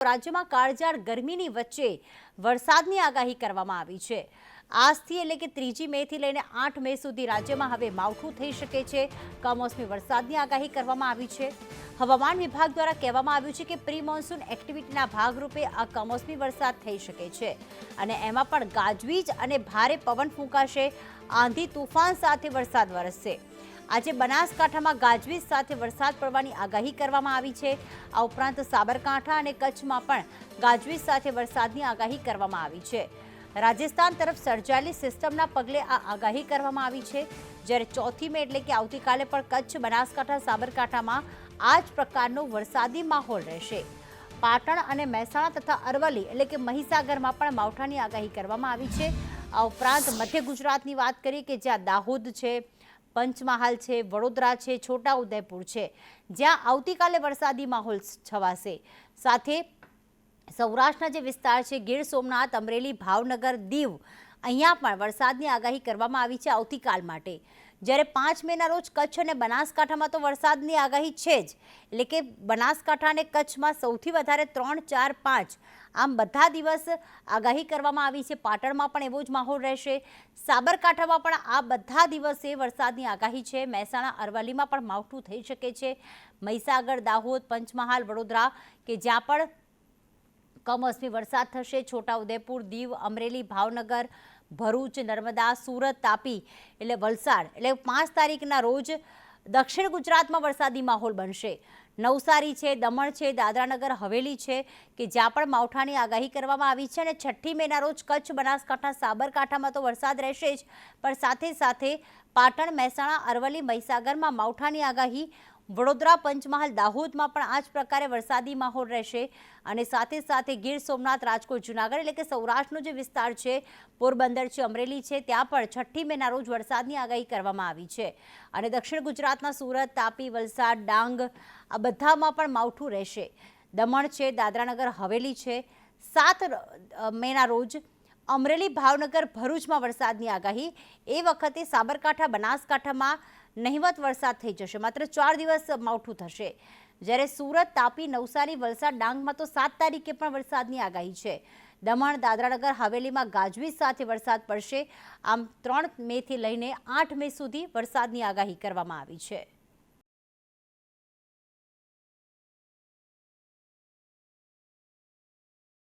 રાજ્યમાં કાળઝાળ ગરમીની વચ્ચે વરસાદની આગાહી કરવામાં આવી છે। આજથી એટલે કે 3 મેથી લઈને 8 મે સુધી રાજ્યમાં હવે માવઠું થઈ શકે છે। કમોસમી વરસાદની આગાહી કરવામાં આવી છે। હવામાન વિભાગ દ્વારા કહેવામાં આવ્યું છે કે પ્રી મોન્સૂન એક્ટિવિટીના ભાગરૂપે આ કમોસમી વરસાદ થઈ શકે છે અને એમાં પણ ગાજવીજ અને ભારે પવન ફૂંકાશે। આંધી તૂફાન સાથે વરસાદ વરસશે। આજે બનાસકાંઠામાં ગાજવીજ સાથે વરસાદ પડવાની આગાહી કરવામાં આવી છે। આ ઉપરાંત સાબરકાંઠા અને કચ્છમાં પણ ગાજવીજ સાથે વરસાદની આગાહી કરવામાં આવી છે। રાજસ્થાન તરફ સર્જાયેલી સિસ્ટમના પગલે આ આગાહી કરવામાં આવી છે। જ્યારે 4 મે એટલે કે આવતીકાલે પણ કચ્છ, બનાસકાંઠા, સાબરકાંઠામાં આ જ પ્રકારનો વરસાદી માહોલ રહેશે। પાટણ અને મહેસાણા તથા અરવલ્લી એટલે કે મહીસાગરમાં પણ માવઠાની આગાહી કરવામાં આવી છે। આ ઉપરાંત મધ્ય ગુજરાતની વાત કરીએ કે જ્યાં દાહોદ છે, પંચમહાલ છે, વડોદરા છે, છોટાઉદેપુર છે, જ્યાં આવતીકાલે વરસાદી માહોલ છવાશે। સાથે સૌરાષ્ટ્રના જે વિસ્તાર છે ગીર સોમનાથ, અમરેલી, ભાવનગર, દીવ, અહીંયા પણ વરસાદની આગાહી કરવામાં આવી છે આવતીકાલ માટે। જ્યારે 5 મેના રોજ કચ્છ અને બનાસકાંઠામાં તો વરસાદની આગાહી છે જ, એટલે કે બનાસકાંઠા અને કચ્છમાં સૌથી વધારે 3, 4, 5 આમ બધા દિવસ આગાહી કરવામાં આવી છે। પાટણમાં પણ એવો જ માહોલ રહેશે। સાબરકાંઠામાં પણ આ બધા દિવસે વરસાદની આગાહી છે। મહેસાણા, અરવલ્લીમાં પણ માવઠું થઈ શકે છે। મહીસાગર, દાહોદ, પંચમહાલ, વડોદરા કે જ્યાં પણ કમોસમી વરસાદ થશે। છોટાઉદેપુર, દીવ, અમરેલી, ભાવનગર, ભરૂચ, નર્મદા, સુરત, તાપી એટલે વલસાડ એટલે 5 તારીખના રોજ દક્ષિણ ગુજરાતમાં વરસાદી માહોલ બનશે। નવસારી છે, દમણ છે, દાદરાનગર હવેલી છે કે જ્યાં પણ માવઠાની આગાહી કરવામાં આવી છે। અને 6 મેના રોજ કચ્છ, બનાસકાંઠા, સાબરકાંઠામાં તો વરસાદ રહેશે જ, પણ સાથે સાથે પાટણ, મહેસાણા, અરવલ્લી, મહીસાગરમાં માવઠાની આગાહી। વડોદરા, પંચમહાલ, દાહોદમાં પણ આ જ પ્રકારે વરસાદી માહોલ રહેશે। અને સાથે સાથે ગીર સોમનાથ, રાજકોટ, જૂનાગઢ એટલે કે સૌરાષ્ટ્રનો જે વિસ્તાર છે, પોરબંદર છે, અમરેલી છે, ત્યાં પણ 6 મેના રોજ વરસાદની આગાહી કરવામાં આવી છે। અને દક્ષિણ ગુજરાતના સુરત, તાપી, વલસાડ, ડાંગ આ બધામાં પણ માવઠું રહેશે। દમણ છે, દાદરાનગર હવેલી છે, 7 મેના રોજ અમરેલી, ભાવનગર, ભરૂચમાં વરસાદની આગાહી। એ વખતે સાબરકાંઠા, બનાસકાંઠામાં નહિવત વરસાદ થઈ જશે, માત્ર 4 દિવસ માવઠું થશે। જ્યારે સુરત, તાપી, નવસારી, વલસાડ, ડાંગમાં તો 7 તારીખે પણ વરસાદની આગાહી છે। દમણ, દાદરાનગર હવેલીમાં ગાજવીજ સાથે વરસાદ પડશે। આમ 3 મેથી લઈને 8 મે સુધી વરસાદની આગાહી કરવામાં આવી છે।